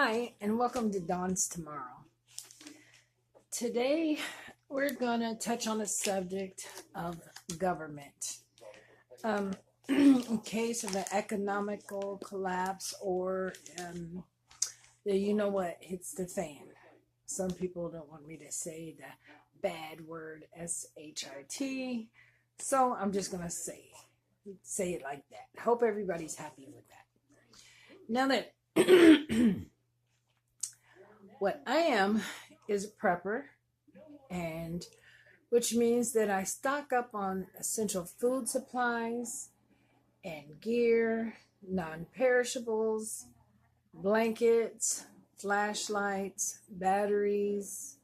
Hi, and welcome to Dawn's Tomorrow. Today, we're going to touch on the subject of government. In case of an economical collapse or what hits the fan. Some people don't want me to say the bad word SHIT, so I'm just going to say it like that. Hope everybody's happy with that. Now that what I am is a prepper, and which means that I stock up on essential food supplies and gear, non-perishables, blankets, flashlights, batteries,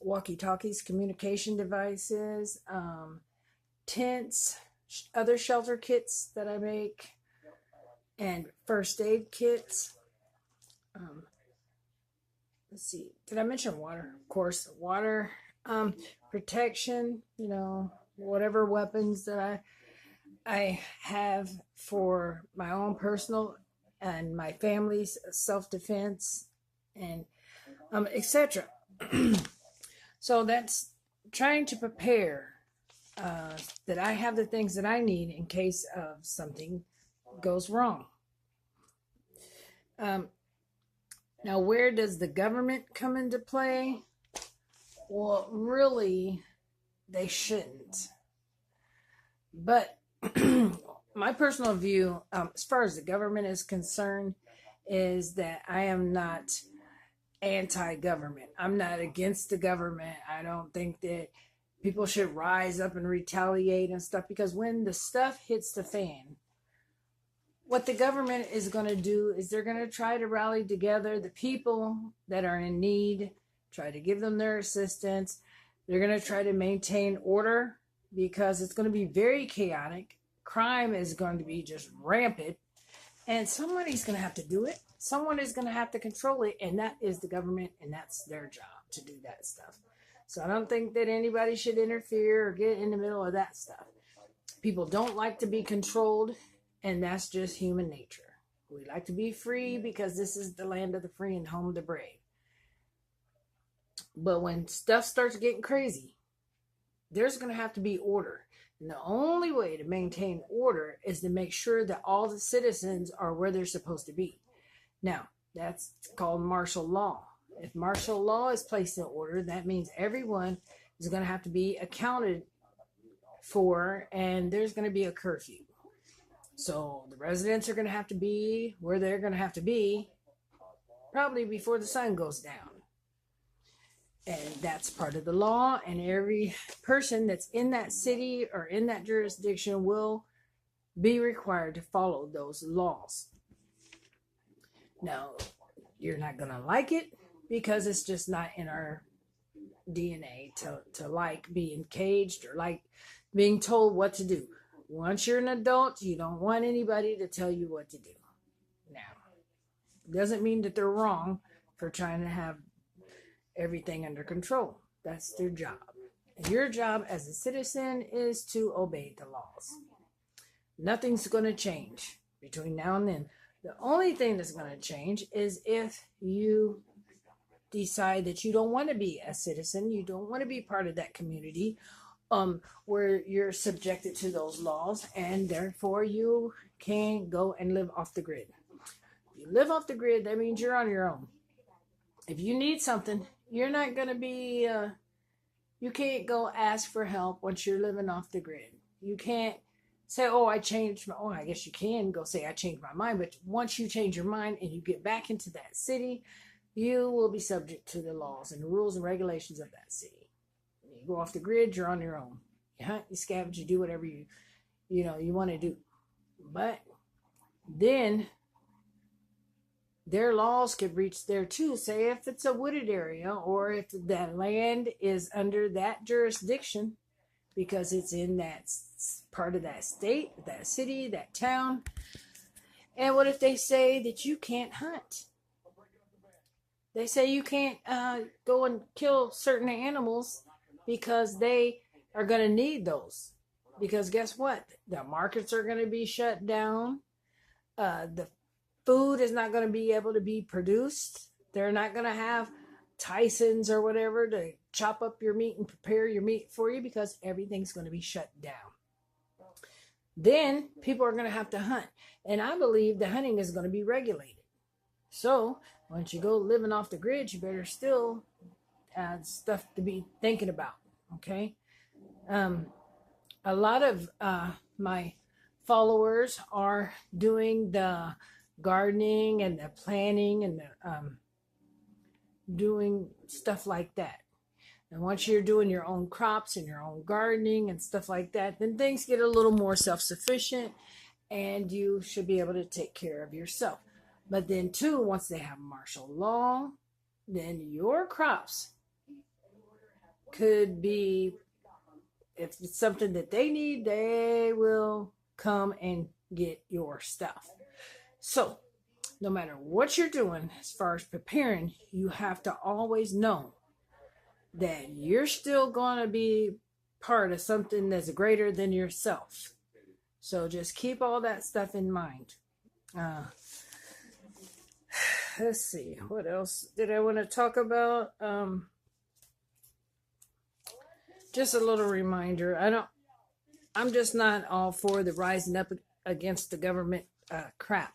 walkie-talkies, communication devices, tents, other shelter kits that I make, and first aid kits. Let's see, did I mention water? Of course, water, protection, whatever weapons that I have for my own personal and my family's self-defense, and etc. So that's trying to prepare that I have the things that I need in case of something goes wrong. Now, where does the government come into play? Well, really, they shouldn't. But my personal view, as far as the government is concerned, is that I am not anti-government. I'm not against the government. I don't think that people should rise up and retaliate and stuff, because when the stuff hits the fan, what the government is going to do is they're going to try to rally together the people that are in need, try to give them their assistance. They're going to try to maintain order because it's going to be very chaotic. Crime is going to be just rampant, and somebody's going to have to do it. Someone is going to have to control it, and that is the government, and that's their job to do that stuff. So I don't think that anybody should interfere or get in the middle of that stuff. People don't like to be controlled, and that's just human nature. We like to be free because this is the land of the free and home of the brave. But when stuff starts getting crazy, there's going to have to be order. And the only way to maintain order is to make sure that all the citizens are where they're supposed to be. Now, that's called martial law. If martial law is placed in order, that means everyone is going to have to be accounted for, and there's going to be a curfew. So the residents are going to have to be where they're going to have to be probably before the sun goes down. And that's part of the law, and every person that's in that city or in that jurisdiction will be required to follow those laws. Now, you're not going to like it because it's just not in our DNA to like being caged or like being told what to do. Once you're an adult, you don't want anybody to tell you what to do. Now, it doesn't mean that they're wrong for trying to have everything under control. That's their job. And your job as a citizen is to obey the laws. Nothing's going to change between now and then. The only thing that's going to change is if you decide that you don't want to be a citizen, you don't want to be part of that community, where you're subjected to those laws, and therefore you can go and live off the grid. If you live off the grid, that means you're on your own. If you need something, you're not going to be, you can't go ask for help once you're living off the grid. You can't say, I guess you can go say, I changed my mind. But once you change your mind and you get back into that city, you will be subject to the laws and the rules and regulations of that city. You go off the grid, you're on your own. You hunt, you scavenge, you do whatever you want to do. But then their laws could reach there too. Say if it's a wooded area, or if that land is under that jurisdiction because it's in that part of that state, that city, that town. And what if they say that you can't hunt? They say you can't go and kill certain animals because they are going to need those. Because guess what? The markets are going to be shut down. The food is not going to be able to be produced. They're not going to have Tyson's or whatever to chop up your meat and prepare your meat for you because everything's going to be shut down. Then people are going to have to hunt. And I believe the hunting is going to be regulated. So once you go living off the grid, you better still add stuff to be thinking about. Okay. A lot of my followers are doing the gardening and the planning and the doing stuff like that. And once you're doing your own crops and your own gardening and stuff like that, then things get a little more self-sufficient and you should be able to take care of yourself. But then too, once they have martial law, then your crops could be, if it's something that they need, they will come and get your stuff. So no matter what you're doing as far as preparing, you have to always know that you're still going to be part of something that's greater than yourself. So just keep all that stuff in mind. Let's see, what else did I want to talk about? Just a little reminder. I'm just not all for the rising up against the government crap,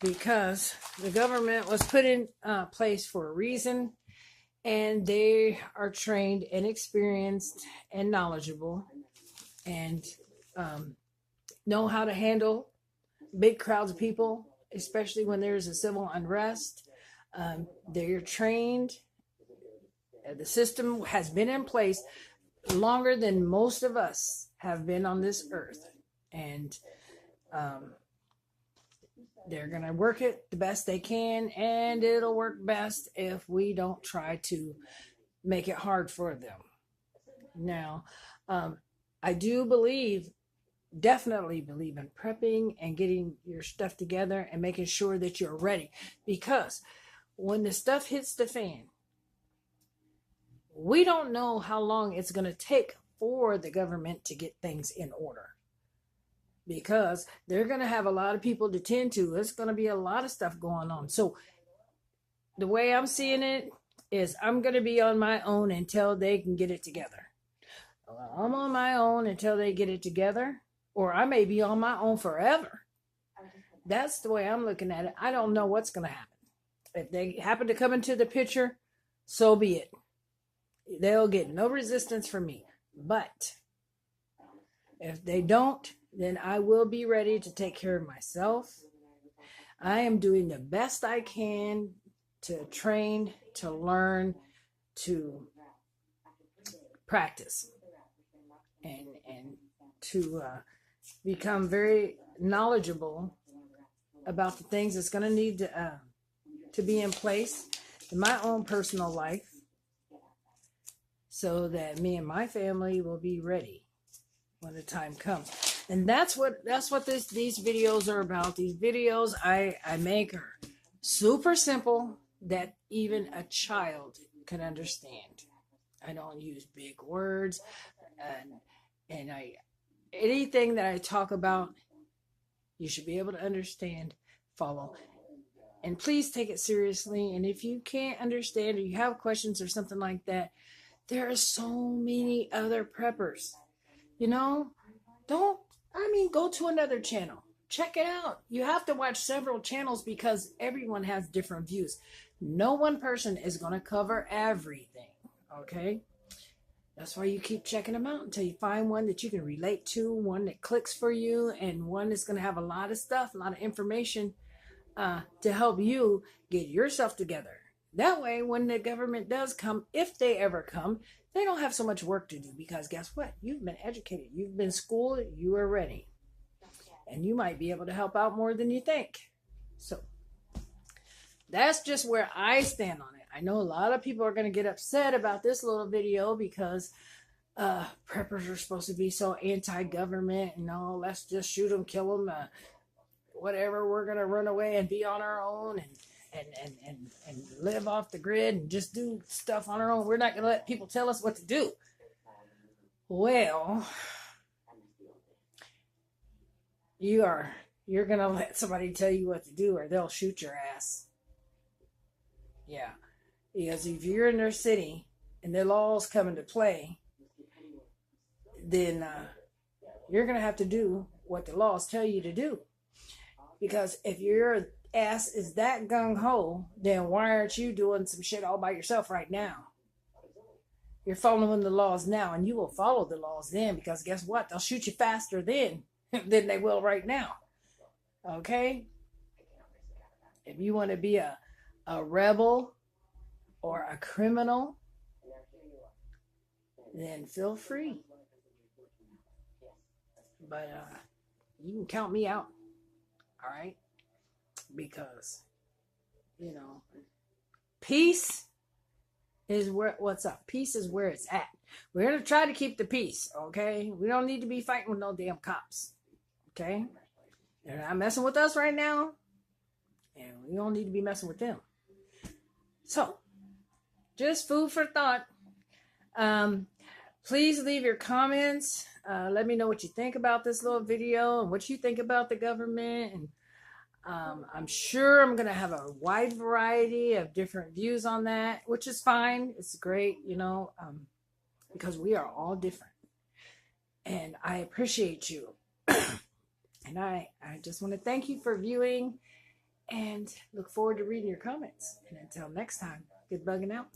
because the government was put in place for a reason, and they are trained and experienced and knowledgeable and know how to handle big crowds of people, especially when there's a civil unrest. They're trained. The system has been in place longer than most of us have been on this earth. And they're going to work it the best they can, and it'll work best if we don't try to make it hard for them. Now, I do definitely believe in prepping and getting your stuff together and making sure that you're ready, because when the stuff hits the fan, we don't know how long it's going to take for the government to get things in order, because they're going to have a lot of people to tend to. It's going to be a lot of stuff going on. So the way I'm seeing it is I'm going to be on my own until they can get it together. I'm on my own until they get it together, or I may be on my own forever. That's the way I'm looking at it. I don't know what's going to happen. If they happen to come into the picture, so be it. They'll get no resistance from me. But if they don't, then I will be ready to take care of myself. I am doing the best I can to train, to learn, to practice, and to become very knowledgeable about the things that's going to need to be in place in my own personal life, so that me and my family will be ready when the time comes. And that's what these videos are about. These videos I make are super simple that even a child can understand. I don't use big words, and anything that I talk about, you should be able to understand, follow. And please take it seriously. And if you can't understand or you have questions or something like that, there are so many other preppers. Go to another channel. Check it out. You have to watch several channels because everyone has different views. No one person is going to cover everything, okay? That's why you keep checking them out until you find one that you can relate to, one that clicks for you, and one that's going to have a lot of stuff, a lot of information to help you get yourself together. That way, when the government does come, if they ever come, they don't have so much work to do, because guess what? You've been educated. You've been schooled. You are ready. And you might be able to help out more than you think. So that's just where I stand on it. I know a lot of people are going to get upset about this little video because preppers are supposed to be so anti-government and all. Let's just shoot them, kill them, whatever. We're going to run away and be on our own and live off the grid and just do stuff on our own. We're not going to let people tell us what to do. Well, you are you're going to let somebody tell you what to do or they'll shoot your ass. Yeah. Because if you're in their city and their laws come into play, then you're going to have to do what the laws tell you to do. Because if your ass is that gung-ho, then why aren't you doing some shit all by yourself right now? You're following the laws now, and you will follow the laws then, because guess what? They'll shoot you faster then than they will right now. Okay? If you want to be a rebel or a criminal, then feel free. But you can count me out. All right? Because, peace is what's up. Peace is where it's at. We're going to try to keep the peace, okay? We don't need to be fighting with no damn cops, okay? They're not messing with us right now, and we don't need to be messing with them. So, just food for thought. Please leave your comments. Let me know what you think about this little video and what you think about the government. And I'm sure I'm going to have a wide variety of different views on that, which is fine. It's great, because we are all different. And I appreciate you. And I just want to thank you for viewing and look forward to reading your comments. And until next time, good bugging out.